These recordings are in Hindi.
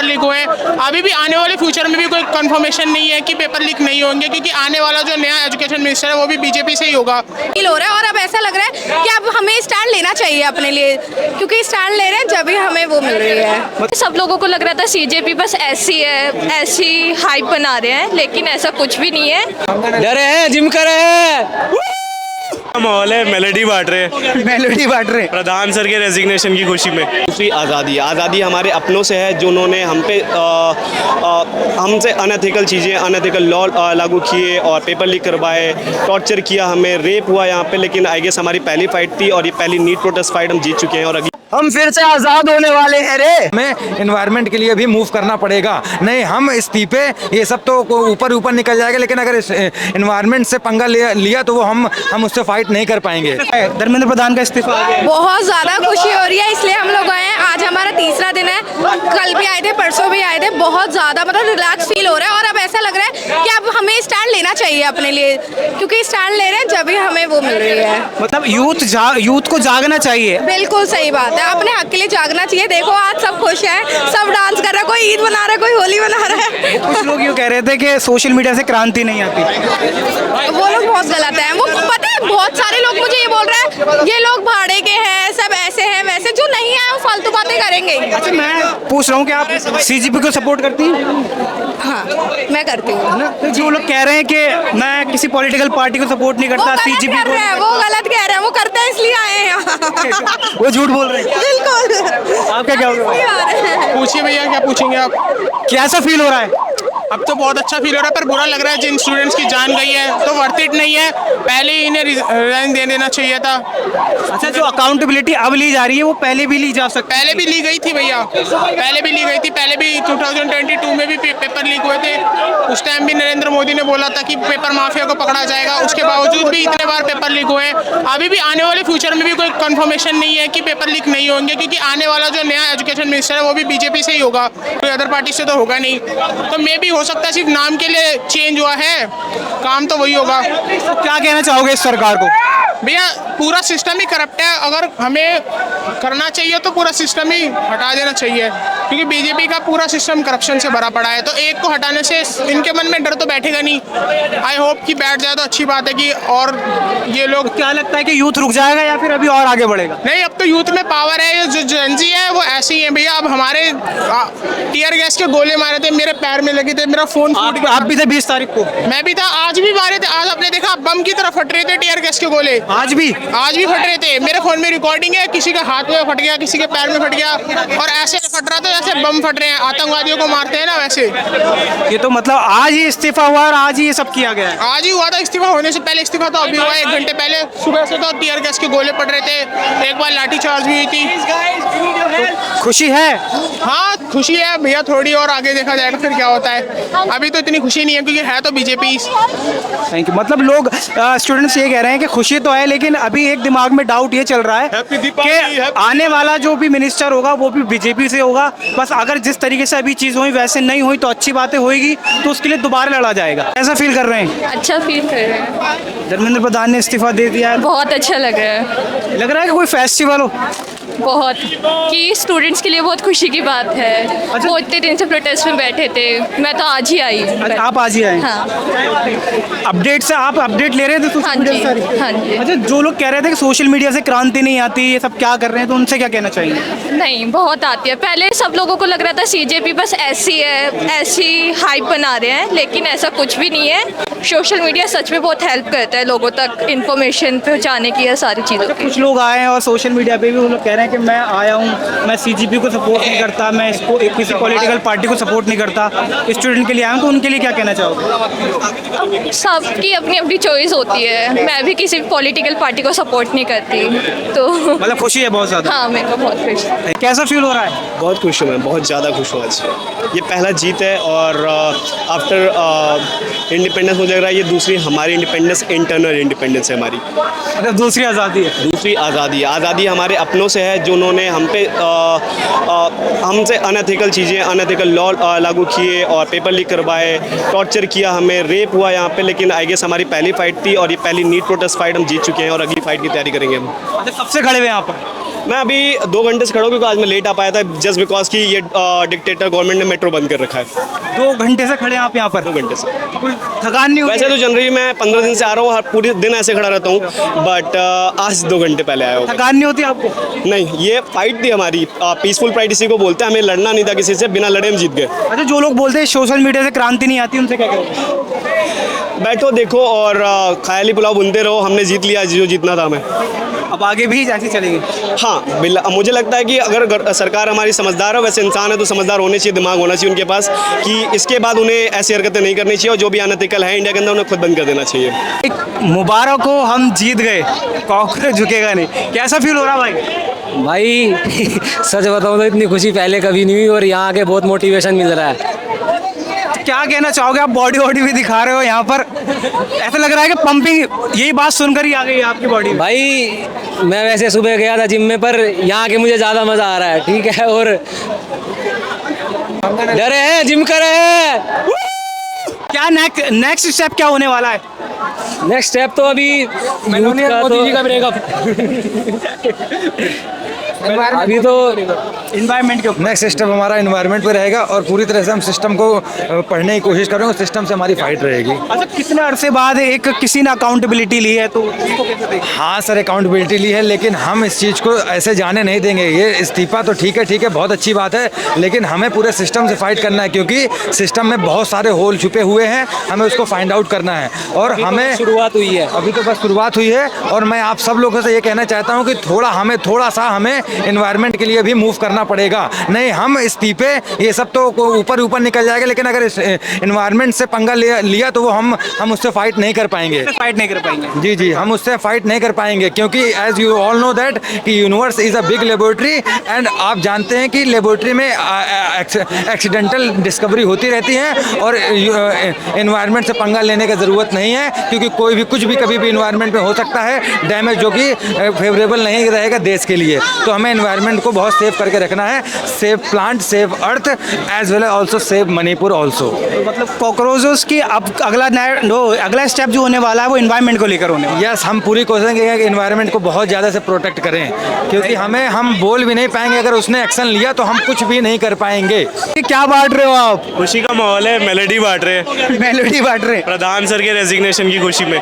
पेपर लीक हुए। अभी भी आने वाले फ्यूचर में भी कोई कंफर्मेशन नहीं है कि पेपर लीक नहीं होंगे, क्योंकि आने वाला जो नया एजुकेशन मिनिस्टर है वो भी बीजेपी से ही होगा। फील हो रहा है और अब ऐसा लग रहा है कि अब हमें स्टैंड लेना चाहिए अपने लिए, क्योंकि स्टैंड ले रहे हैं जब भी हमें वो मिल रही है। सब लोगों को लग रहा था सीजेपी बस ऐसी है, ऐसी हाइप बना रहे हैं, लेकिन ऐसा कुछ भी नहीं है। डरे हैं, जिम कर रहे हैं, माहौल है, मेलोडी बांट रहे हैं प्रधान सर के रेजिग्नेशन की खुशी में। दूसरी आज़ादी हमारे अपनों से है, जो उन्होंने हम पे हमसे अनएथिकल चीज़ें, अनएथिकल लॉ लागू किए और पेपर लीक करवाए, टॉर्चर किया, हमें रेप हुआ यहाँ पे। लेकिन आई गेस हमारी पहली फाइट थी और ये पहली नीट प्रोटेस्ट फाइट हम जीत चुके हैं और अगली हम फिर से आजाद होने वाले हैं रे। हमें एनवायरनमेंट के लिए भी मूव करना पड़ेगा। नहीं हम इस्तीफे ये सब तो ऊपर ऊपर निकल जाएगा, लेकिन अगर एनवायरनमेंट से पंगा लिया तो वो हम उससे फाइट नहीं कर पाएंगे। धर्मेंद्र प्रधान का इस्तीफा आ गया। बहुत ज़्यादा खुशी हो रही है, इसलिए हम लोग आए हैं। आज हमारा तीसरा दिन है, कल भी आए थे, परसों भी आए थे। बहुत ज़्यादा मतलब रिलैक्स फील हो रहा है और अब ऐसा लग रहा है कि अब हमें स्टैंड लेना चाहिए अपने लिए, क्योंकि स्टैंड ले रहे हैं जब भी हमें वो मिल रही है। मतलब यूथ को जागना चाहिए। बिल्कुल सही बात है, अपने हक के लिए जागना चाहिए। देखो आज सब खुश हैं, सब डांस कर रहा है, कोई ईद मना रहा है, कोई होली मना रहा है। कुछ लोग यूँ कह रहे थे कि सोशल मीडिया से क्रांति नहीं आती। वो लोग बहुत गलत है। वो पता है बहुत सारे लोग मुझे ये बोल रहे हैं ये लोग भाड़े के हैं, सब ऐसे हैं वैसे, जो नहीं है वो फालतू बातें करेंगे। अच्छा मैं पूछ रहा हूँ कि आप सीजीपी को सपोर्ट करती हैं? हाँ मैं करती हूँ। तो जो लोग कह रहे हैं कि मैं किसी पॉलिटिकल पार्टी को सपोर्ट नहीं करता, सीजीपी को, वो गलत कह रहे हैं, वो करते हैं इसलिए आए हैं यहाँ। वो झूठ बोल रहे हैं। बिल्कुल। आपका क्या होगा? पूछिए भैया, क्या पूछेंगे आप? कैसा फील हो रहा है? अब तो बहुत अच्छा फील हो रहा है, पर बुरा लग रहा है जिन स्टूडेंट्स की जान गई है तो वर्थ इट नहीं है। पहले ही इन्हें रिजाइन दे देना चाहिए था। अच्छा जो अकाउंटेबिलिटी अब ली जा रही है वो पहले भी ली जा सकती है। पहले भी ली गई थी भैया, पहले भी ली गई थी। पहले भी 2022 में भी पेपर लीक हुए थे। उस टाइम भी नरेंद्र मोदी ने बोला था कि पेपर माफिया को पकड़ा जाएगा, उसके बावजूद भी इतने बार पेपर लीक हुए। अभी भी आने वाले फ्यूचर में भी कोई कंफर्मेशन नहीं है कि पेपर लीक नहीं होंगे, क्योंकि आने वाला जो नया एजुकेशन मिनिस्टर है वो भी बीजेपी से ही होगा, कोई अदर पार्टी से तो होगा नहीं। तो मे भी हो सकता है सिर्फ नाम के लिए चेंज हुआ है, काम तो वही होगा। तो क्या कहना चाहोगे इस सरकार को? भैया पूरा सिस्टम ही करप्ट है। अगर हमें करना चाहिए तो पूरा सिस्टम ही हटा देना चाहिए, क्योंकि बीजेपी का पूरा सिस्टम करप्शन से भरा पड़ा है। तो एक को हटाने से इनके मन में डर तो बैठेगा नहीं। आई होप कि बैठ जाए तो अच्छी बात है कि और ये लोग। क्या लगता है कि यूथ रुक जाएगा या फिर अभी और आगे बढ़ेगा? नहीं, अब तो यूथ में पावर है। ये जो जेनजी है वो ऐसी है भैया। अब हमारे टीयर गैस के गोले मारे थे, मेरे पैर में लगे थे, मेरा फोन फूट गया। आप भी थे 20 तारीख को? मैं भी था, आज भी मारे थे। आज आपने देखा बम की तरह फट रहे थे टीयर गैस के गोले। आज भी फट रहे थे। मेरे फोन में रिकॉर्डिंग है, किसी के हाथ में फट गया, किसी के पैर में फट गया, और ऐसे फट रहा था जैसे बम फट रहे हैं, आतंकवादियों को मारते हैं ना वैसे। ये तो मतलब आज ही इस्तीफा हुआ और आज ही ये सब किया गया है? आज ही हुआ था इस्तीफा। होने से पहले इस्तीफा तो अभी हुआ है 1 घंटे पहले। सुबह से तो टीयर गैस के गोले पड़ रहे थे, एक बार लाठी चार्ज भी हुई थी। खुशी है? हाँ खुशी है भैया, थोड़ी और आगे देखा जाएगा फिर क्या होता है। अभी तो इतनी खुशी नहीं है क्योंकि है तो बीजेपी। Thank you. मतलब लोग स्टूडेंट्स ये कह रहे हैं कि खुशी तो है, लेकिन अभी एक दिमाग में डाउट ये चल रहा है कि आने वाला जो भी मिनिस्टर होगा वो भी बीजेपी से होगा। बस अगर जिस तरीके से अभी चीज़ हुई वैसे नहीं हुई तो अच्छी बातें होएगी, तो उसके लिए दोबारा लड़ा जाएगा। ऐसा फील कर रहे हैं? अच्छा फील कर रहे हैं। धर्मेंद्र प्रधान ने इस्तीफा दे दिया है। बहुत अच्छा लग रहा है। लग रहा है कि कोई फेस्टिवल हो। बहुत, कि स्टूडेंट्स के लिए बहुत खुशी की बात है। अच्छा। वो इतने दिन से प्रोटेस्ट में बैठे थे, मैं तो आज ही आई। अच्छा, आप आज ही आए? हाँ अपडेट से आप अपडेट ले रहे थे सोशल हाँ मीडिया जी, से सारी? हाँ जी। अच्छा जो लोग कह रहे थे कि सोशल मीडिया से क्रांति नहीं आती, ये सब क्या कर रहे हैं, तो उनसे क्या कहना चाहिए? नहीं, बहुत आती है। पहले सब लोगों को लग रहा था सीजेपी बस ऐसी है, ऐसी हाइप बना रहे हैं, लेकिन ऐसा कुछ भी नहीं है। सोशल मीडिया सच में बहुत हेल्प करता है लोगों तक इन्फॉर्मेशन पहुंचाने की, है सारी चीज़ों की। कुछ लोग आए हैं और सोशल मीडिया पे भी वो लोग कह रहे हैं कि मैं आया हूँ, मैं सीजीपी को सपोर्ट नहीं करता, मैं इसको किसी पॉलिटिकल पार्टी को सपोर्ट नहीं करता, स्टूडेंट के लिए आया हूँ, तो उनके लिए क्या कहना चाहोगे? सबकी अपनी अपनी चॉइस होती है। मैं भी किसी पॉलिटिकल पार्टी को सपोर्ट नहीं करती, तो मतलब खुशी है बहुत ज़्यादा? हाँ मेरे को बहुत खुश है। कैसा फील हो रहा है? बहुत खुश हूँ मैं, बहुत ज़्यादा खुश हूँ। आज ये पहला जीत है और आफ्टर इंडिपेंडेंस मुझे लग रहा है ये दूसरी हमारी इंडिपेंडेंस, इंटरनल इंडिपेंडेंस है हमारी। मतलब दूसरी आज़ादी है? दूसरी आज़ादी हमारे अपनों से है, जो उन्होंने हम पे हमसे अनएथिकल चीज़ें, अनएथिकल लॉ लागू किए और पेपर लीक करवाए, टॉर्चर किया, हमें रेप हुआ यहाँ पे। लेकिन आई गेस हमारी पहली फाइट थी और ये पहली नीट प्रोटेस्ट फाइट हम जीत चुके हैं और अगली फाइट की तैयारी करेंगे हम। अच्छा कब से खड़े हुए हैं यहाँ पर? मैं अभी 2 घंटे से खड़ा हूँ क्योंकि आज मैं लेट आ पाया था जस्ट बिकॉज कि ये डिक्टेटर गवर्नमेंट ने मेट्रो बंद कर रखा है। 2 घंटे से खड़े हैं आप यहाँ पर? 2 घंटे से। कोई थकान नहीं हुई? वैसे तो जनरली मैं 15 दिन से आ रहा हूँ, हर पूरे दिन ऐसे खड़ा रहता हूँ, बट आज 2 घंटे पहले आया हूँ। थकान नहीं होती आपको? नहीं, ये फाइट थी हमारी, पीसफुल फाइट इसी को बोलते हैं। हमें लड़ना नहीं था किसी से, बिना लड़े हम जीत गए। अच्छा, जो लोग बोलते हैं सोशल मीडिया से क्रांति नहीं आती, उनसे क्या कहोगे? बैठो देखो और ख्याली पुलाव बुनते रहो, हमने जीत लिया जो जीतना था हमें। अब आगे भी ऐसे चलेंगे? हाँ, मुझे लगता है कि अगर सरकार हमारी समझदार है, वैसे इंसान है तो समझदार होने चाहिए, दिमाग होना चाहिए उनके पास, कि इसके बाद उन्हें ऐसी हरकतें नहीं करनी चाहिए और जो भी अनएथिकल है इंडिया के अंदर उन्हें खुद बंद कर देना चाहिए। मुबारक हो, हम जीत गए, कॉकरोच झुकेगा नहीं। कैसा फील हो रहा भाई? भाई सच बताऊं तो इतनी खुशी पहले कभी नहीं हुई और यहाँ आके बहुत मोटिवेशन मिल रहा है। क्या कहना चाहोगे? आप बॉडी वॉडी भी दिखा रहे हो यहाँ पर, ऐसा लग रहा है कि पंपिंग, यही बात सुनकर ही आ गई आपकी बॉडी। भाई मैं वैसे सुबह गया था जिम में, पर यहाँ आके मुझे ज़्यादा मज़ा आ रहा है, ठीक है। और डरे हैं, जिम कर रहे हैं। क्या नेक्स्ट स्टेप क्या होने वाला है? नेक्स्ट स्टेप तो अभी मोदी जी का ब्रेकअप अभी तो इन्वायरमेंट के ऊपर। नेक्स्ट स्टेप हमारा इन्वायरमेंट पे रहेगा और पूरी तरह से हम सिस्टम को पढ़ने की कोशिश करेंगे, सिस्टम से हमारी फाइट रहेगी। अच्छा, कितने अरसे बाद एक किसी ने अकाउंटेबिलिटी ली है, तो उसको कैसे देखें? हाँ सर, अकाउंटेबिलिटी ली है, लेकिन हम इस चीज़ को ऐसे जाने नहीं देंगे। ये इस्तीफा तो ठीक है, बहुत अच्छी बात है, लेकिन हमें पूरे सिस्टम से फाइट करना है, क्योंकि सिस्टम में बहुत सारे होल छुपे हुए हैं, हमें उसको फाइंड आउट करना है। और हमें शुरुआत हुई है, अभी तो बस शुरुआत हुई है। और मैं आप सब लोगों से ये कहना चाहता हूँ कि थोड़ा सा हमें इन्वायरमेंट के लिए भी मूव करना पड़ेगा। नहीं, हम इस्तीफे ये सब तो ऊपर निकल जाएगा, लेकिन अगर इन्वायरमेंट से पंगा लिया तो वो हम उससे फाइट नहीं कर पाएंगे। जी, हम उससे फाइट नहीं कर पाएंगे, क्योंकि as you all know that कि universe is a big laboratory and आप जानते हैं कि लेबोरेटरी में एक्सीडेंटल डिस्कवरी होती रहती है और इन्वायरमेंट से पंगा लेने की ज़रूरत नहीं है, क्योंकि कोई भी कुछ भी कभी भी इन्वायरमेंट में हो सकता है डैमेज, जो कि फेवरेबल नहीं रहेगा देश के लिए। तो हमें इन्वायरमेंट को बहुत सेव करके रखना है। Save plant, save earth, as well also save Manipur also. मतलब कॉकरोचेस की अब अगला स्टेप जो होने वाला है वो इन्वायरमेंट को लेकर होने वाला है। यस, हम पूरी कोशिश करेंगे कि इन्वायरमेंट को बहुत ज़्यादा से प्रोटेक्ट करें, क्योंकि हम बोल भी नहीं पाएंगे। अगर उसने एक्शन लिया तो हम कुछ भी नहीं कर पाएंगे। क्या बांट रहे हो आप? खुशी का माहौल है, मेलोडी बांट रहे हैं। मेलोडी बांट रहे हैं प्रधान सर के रेजिग्नेशन की खुशी में।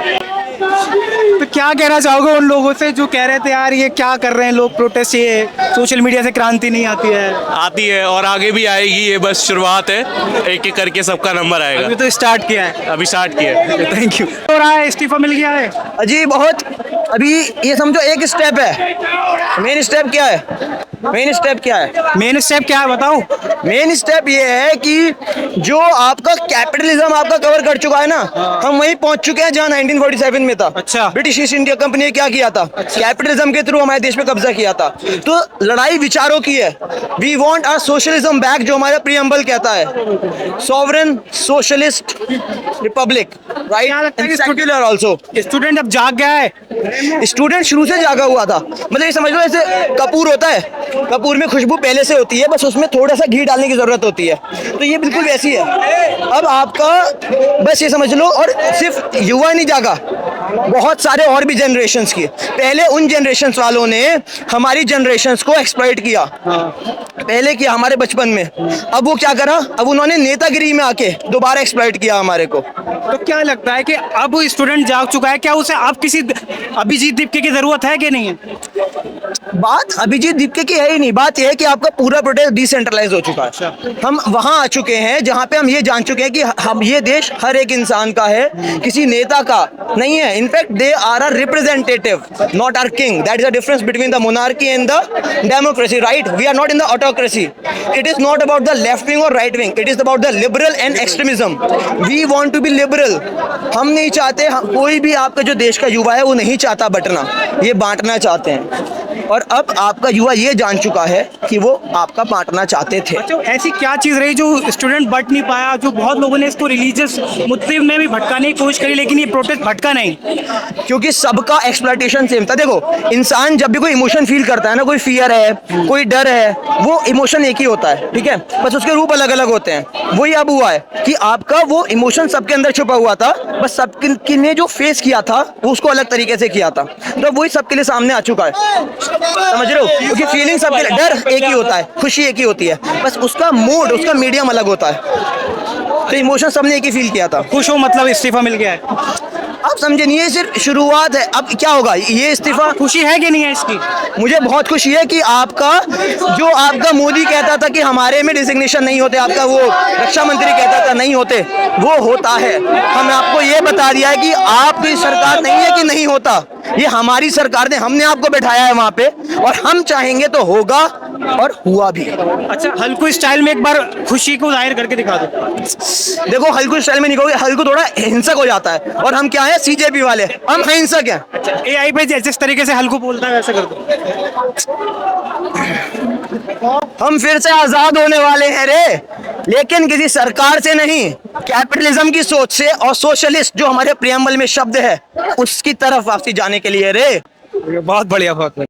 तो क्या कहना चाहोगे उन लोगों से जो कह रहे थे यार ये क्या कर रहे हैं लोग, प्रोटेस्ट, ये सोशल मीडिया से क्रांति नहीं आती है? आती है और आगे भी आएगी, ये बस शुरुआत है, एक एक करके सबका नंबर आएगा। अभी तो स्टार्ट किया है। अभी स्टार्ट किया है। Thank you. हो रहा है, इस्तीफा मिल गया है? अजी बहुत, अभी ये समझो एक स्टेप है। मेन स्टेप क्या है? मेन स्टेप क्या है? मेन स्टेप क्या है बताओ? मेन स्टेप ये है कि जो आपका कैपिटलिज्म आपका कवर कर चुका है ना, हम वहीं पहुंच चुके हैं जहां 1947 में था। अच्छा। ब्रिटिश ईस्ट इंडिया कंपनी ने क्या किया था? कैपिटलिज्म के थ्रू हमारे देश में कब्जा किया था। तो लड़ाई विचारों की है। We want our socialism back, जो हमारा प्रीएम्बल कहता है, sovereign socialist republic, right, and secular also. Student अब जाग गया है। स्टूडेंट शुरू से जागा हुआ था। मतलब ये समझ लो ऐसे कपूर होता है, कपूर में खुशबू पहले से होती है, बस उसमें थोड़ा सा घी डालने की जरूरत होती है। तो ये बिल्कुल वैसी है। अब आपका बस ये समझ लो, और सिर्फ युवा नहीं जागा, बहुत सारे और भी जनरेशन्स की। पहले उन जनरेशन्स वालों ने हमारी जनरेशन्स को एक्सप्लॉइट किया, पहले किया हमारे बचपन में। अब वो क्या करा? अब उन्होंने नेतागिरी में आके दोबारा एक्सप्लॉइट किया हमारे को। तो क्या लगता है कि अब स्टूडेंट जाग चुका है, क्या उसे अब किसी अभिजीत दीपके की जरूरत है कि नहीं है? बात अभिजीत दीपके की है ही नहीं। बात यह है कि आपका पूरा प्रोटेस्ट डिसेंट्रलाइज हो चुका है। हम वहां आ चुके हैं जहां पे हम ये जान चुके हैं कि हम ये देश हर एक इंसान का है, किसी नेता का नहीं है। In fact they are a representative, not are king. That is the difference between the monarchy and the democracy, right? We are not in the autocracy. It is not about the left wing और right wing, it is about the liberal and extremism. We want to be liberal. हम नहीं चाहते, कोई भी आपका जो देश का युवा है वो नहीं चाहता बंटना, ये बांटना चाहते हैं। और अब आपका युवा ये जान चुका है कि वो आपका बांटना चाहते थे। तो ऐसी क्या चीज़ रही जो स्टूडेंट बट नहीं पाया? जो बहुत लोगों ने इसको रिलीजियस मुद्दे में भी भटकाने की कोशिश करी, लेकिन ये प्रोटेस्ट भटका नहीं, क्योंकि सबका एक्सप्लॉइटेशन सेम था। देखो, इंसान जब भी कोई इमोशन फील करता है ना, कोई फियर है, कोई डर है, वो इमोशन एक ही होता है, ठीक है? बस उसके रूप अलग अलग होते हैं। वही अब हुआ है कि आपका वो इमोशन सबके अंदर छुपा हुआ था, बस सबने जो फेस किया था वो उसको अलग तरीके से किया था, तो वही सबके लिए सामने आ चुका है। समझ रहे हो? क्योंकि फीलिंग सबके डर एक ही होता है, खुशी एक ही होती है, बस उसका मूड, उसका मीडियम अलग होता है। तो इमोशन सबने एक ही फील किया था। खुश हो मतलब इस्तीफा मिल गया है? आप समझे नहीं, ये सिर्फ शुरुआत है। अब क्या होगा ये इस्तीफा? खुशी है कि नहीं है इसकी? मुझे बहुत खुशी है कि आपका मोदी कहता था कि हमारे में डिजिग्नेशन नहीं होते, आपका वो रक्षा मंत्री कहता था नहीं होते, वो होता है। हमने आपको ये बता दिया है कि आपकी सरकार नहीं है कि नहीं होता, ये हमारी सरकार ने, हमने आपको बैठाया है वहां पे, और हम चाहेंगे तो होगा, और हुआ भी। अच्छा, हल्कू स्टाइल में एक बार खुशी को जाहिर करके दिखा दो। देखो हल्कू स्टाइल में नहीं कहोगे, हल्कू थोड़ा हिंसक हो जाता है, और हम क्या है सीजेपी वाले, हम हिंसक हैं। अच्छा, एआई पे जिस तरीके से हल्कू बोलता है वैसे कर दो। हम फिर से आजाद होने वाले हैं रे, लेकिन किसी सरकार से नहीं, कैपिटलिज्म की सोच से और सोशलिस्ट जो हमारे प्रियम्बल में शब्द है उसकी तरफ वापसी जाने के लिए रे। बहुत बढ़िया, बहुत बढ़िया।